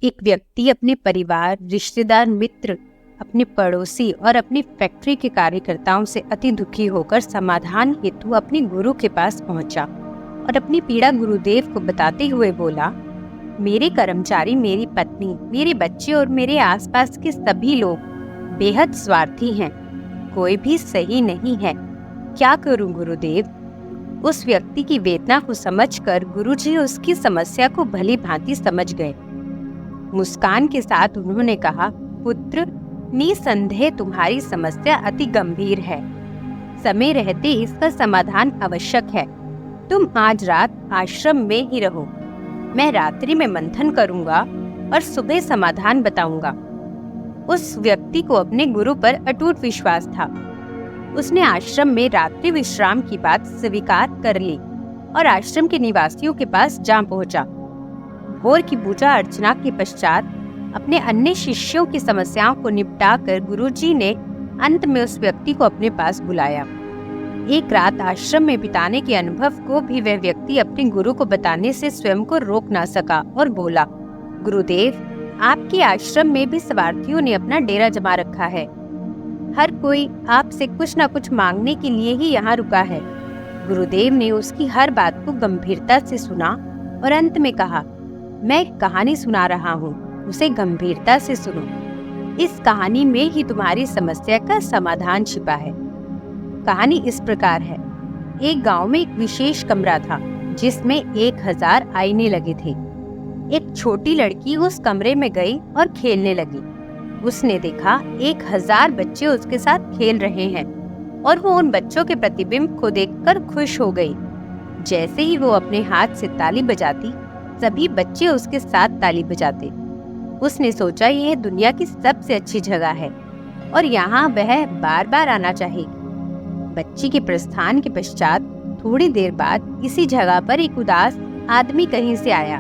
एक व्यक्ति अपने परिवार, रिश्तेदार, मित्र, अपने पड़ोसी और अपनी फैक्ट्री के कार्यकर्ताओं से अति दुखी होकर समाधान हेतु अपने गुरु के पास पहुंचा और अपनी पीड़ा गुरुदेव को बताते हुए बोला, मेरे कर्मचारी, मेरी पत्नी, मेरे बच्चे और मेरे आसपास के सभी लोग बेहद स्वार्थी हैं। कोई भी सही नहीं है। क्या करूं गुरुदेव? उस व्यक्ति की वेदना को समझकर गुरुजी उसकी समस्या को भली भांति समझ गए। मुस्कान के साथ उन्होंने कहा, पुत्र, निसंदेह तुम्हारी समस्या अति गंभीर है। समय रहते इसका समाधान आवश्यक है। तुम आज रात आश्रम में ही रहो। मैं रात्रि में मंथन करूंगा और सुबह समाधान बताऊंगा। उस व्यक्ति को अपने गुरु पर अटूट विश्वास था। उसने आश्रम में रात्रि विश्राम की बात स्वीकार कर ली और आश्रम के निवासियों के पास जा पहुंचा। भोर की पूजा अर्चना के पश्चात अपने अन्य शिष्यों की समस्याओं को निपटाकर गुरुजी ने अंत में उस व्यक्ति को अपने पास बुलाया। एक रात आश्रम में बिताने के अनुभव को भी वह व्यक्ति अपने गुरु को बताने से स्वयं को रोक ना सका और बोला, गुरुदेव, आपके आश्रम में भी स्वार्थियों ने अपना डेरा जमा रखा है। हर कोई आपसे कुछ न कुछ मांगने के लिए ही यहाँ रुका है। गुरुदेव ने उसकी हर बात को गंभीरता से सुना और अंत में कहा, मैं एक कहानी सुना रहा हूँ, उसे गंभीरता से सुनो। इस कहानी में ही तुम्हारी समस्या का समाधान छिपा है। कहानी इस प्रकार है। एक गांव में एक विशेष कमरा था जिसमें 1000 आईने लगे थे। एक छोटी लड़की उस कमरे में गई और खेलने लगी। उसने देखा 1000 बच्चे उसके साथ खेल रहे हैं और वो उन बच्चों के प्रतिबिंब को देखकर खुश हो गई। जैसे ही वो अपने हाथ से ताली बजाती, सभी बच्चे उसके साथ ताली बजाते। उसने सोचा, यह दुनिया की सबसे अच्छी जगह है और यहाँ वह बार बार आना चाहेगी। बच्ची के प्रस्थान के पश्चात थोड़ी देर बाद इसी जगह पर एक उदास आदमी कहीं से आया।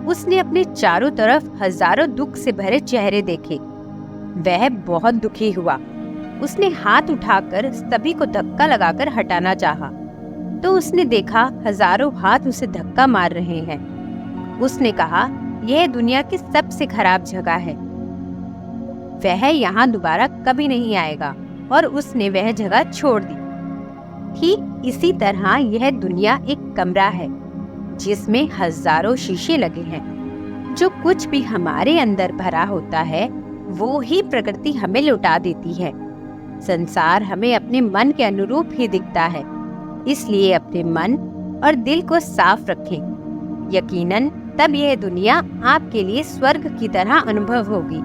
उसने अपने चारों तरफ हजारों दुख से भरे चेहरे देखे। वह बहुत दुखी हुआ। उसने हाथ उठाकर सभी को धक्का लगाकर हटाना चाहा, तो उसने देखा हजारों हाथ उसे धक्का मार रहे हैं। उसने कहा, यह दुनिया की सबसे खराब जगह है। वह यहाँ दोबारा कभी नहीं आएगा और उसने वह जगह छोड़ दी। ठीक इसी तरह यह दुनिया एक कमरा है जिसमें हजारों शीशे लगे हैं। जो कुछ भी हमारे अंदर भरा होता है वो ही प्रकृति हमें लौटा देती है। संसार हमें अपने मन के अनुरूप ही दिखता है, इसलिए अपने मन और दिल को साफ रखें। यकीनन तब यह दुनिया आपके लिए स्वर्ग की तरह अनुभव होगी।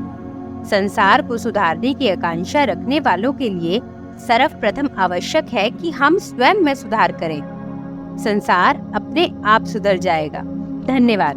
संसार को सुधारने की आकांक्षा रखने वालों के लिए सर्वप्रथम आवश्यक है कि हम स्वयं में सुधार करें। संसार अपने आप सुधर जाएगा। धन्यवाद।